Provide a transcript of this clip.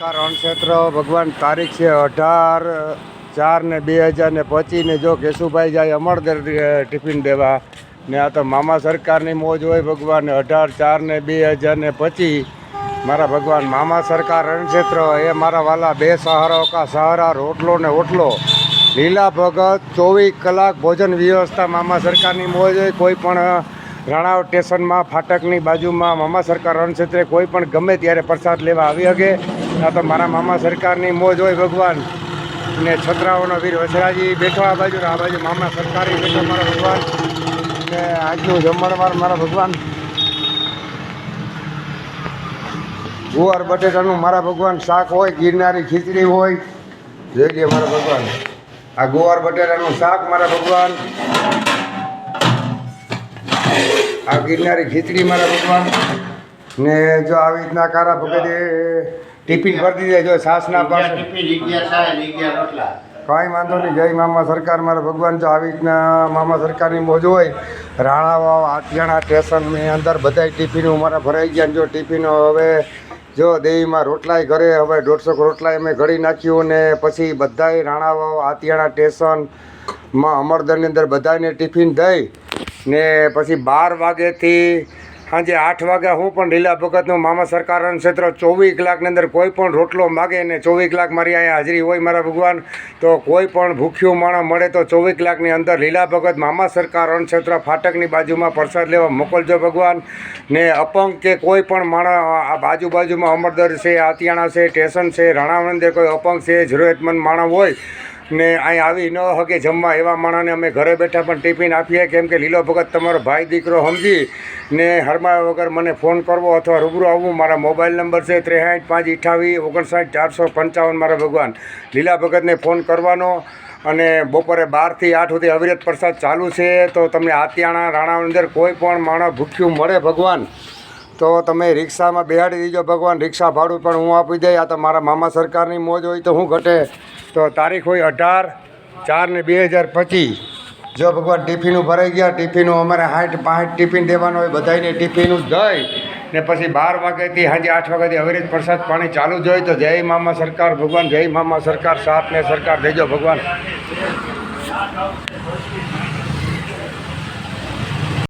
સરકાર અણક્ષેત્ર ભગવાન તારીખ છે 18/4/2025 ને જો કેશુભાઈ જાય અમરદર ટિફિન દેવા ને આ તો મામા સરકારની મોજ હોય ભગવાન 18/4/2025 મારા ભગવાન મામા સરકાર અણક્ષેત્ર એ મારા વાલા બે સહારાઓ કા સહારા રોટલો ને ઓટલો લીલા ભગત 24 કલાક ભોજન વ્યવસ્થા મામા સરકારની મોજ હોય। કોઈ પણ રાણાવ સ્ટેશનમાં ફાટકની બાજુમાં મામા સરકાર અણક્ષેત્રે કોઈ પણ ગમે ત્યારે પ્રસાદ લેવા આવી શકે। આ તો મારા મામા સરકારની મોજ હોય ભગવાન ને છત્રાઓનો વીર વસરાજી બેઠો આ બાજુ મામા સરકારી બેઠો મારા ભગવાન ને આજનું જમણવાર મારા ભગવાન ગુવાર બટેટાનું મારા ભગવાન શાક હોય, ગિરનારી ખીચડી હોય, જોઈ લે મારા ભગવાન આ ગુવાર બટેટાનું શાક મારા ભગવાન, આ ગિરનારી ખીચડી મારા ભગવાન ને જો આવી રીતના કારા ભગતે ટિફિન ભરી દીધે જો સાસના પાસે કાંઈ વાંધો નહીં। જય મામા સરકાર મારા ભગવાન જો આવી રીતના મામા સરકારની મોજ હોય। રાણાવાવ આતિયાણા સ્ટેશનની અંદર બધાય ટિફિનો મારા ભરાઈ ગયા। જો ટિફિનો હવે જો દેવીમાં રોટલાય ઘરે હવે 150 રોટલાય અમે ઘડી નાખ્યું ને પછી બધાય રાણાવાવ આતિયાણા સ્ટેશનમાં અમરદરની અંદર બધાને ટિફિન દઈ ને પછી 12 વાગ્યાથી સાંજે 8 વાગ્યા હું પણ લીલા ભગતનું મામા સરકાર અણક્ષેત્ર 24 કલાકની અંદર કોઈ પણ રોટલો માગે ને 24 કલાક મારી અહીંયા હાજરી હોય મારા ભગવાન। તો કોઈ પણ ભૂખ્યું માણસ મળે તો 24 કલાકની અંદર લીલા ભગત મામા સરકાર અણક્ષેત્ર ફાટકની બાજુમાં પ્રસાદ લેવા મોકલજો ભગવાન ને અપંગ કે કોઈ પણ માણસ આ બાજુમાં અમરદર છે, આતિયાણા છે, સ્ટેશન છે, રાણાવંદર કોઈ અપંગ છે, જરૂરિયાતમંદ માણસ હોય ને અહીં આવી ન શકે જમવા એવા માણસને અમે ઘરે બેઠા પણ ટિફિન આપીએ। કેમ કે લીલો ભગત તમારો ભાઈ દીકરો સમજી ને હરમાયા વગર મને ફોન કરવો અથવા રૂબરૂ આવવું। મારા મોબાઈલ નંબર છે 63 558 59 455 મારા ભગવાન લીલા ભગતને ફોન કરવાનો અને બપોરે 12 થી 8 સુધી અવિરત પ્રસાદ ચાલુ છે। તો તમને આતિયાણા રાણાવંદર કોઈ પણ માણસ ભૂખ્યું મળે ભગવાન તો તમે રિક્ષામાં બેહાડી દીજો ભગવાન, રિક્ષા ભાડું પણ હું આપી દઈ। આ તો મારા મામા સરકારની મોજ હોય તો હું ઘટે। તો તારીખ હોય 18/4/2025 જો ભગવાન ટિફિનો ભરાઈ ગયા। ટિફિનો અમારે 60-65 ટિફિન દેવાનો હોય બધાને ટિફિનું દઈ ને પછી 12 વાગ્યાથી સાંજે 8 વાગ્યાથી અવિરત પ્રસાદ પાણી ચાલુ જ હોય। તો જય મામા સરકાર ભગવાન, જય મામા સરકાર, સાથ ને સરકાર દેજો ભગવાન।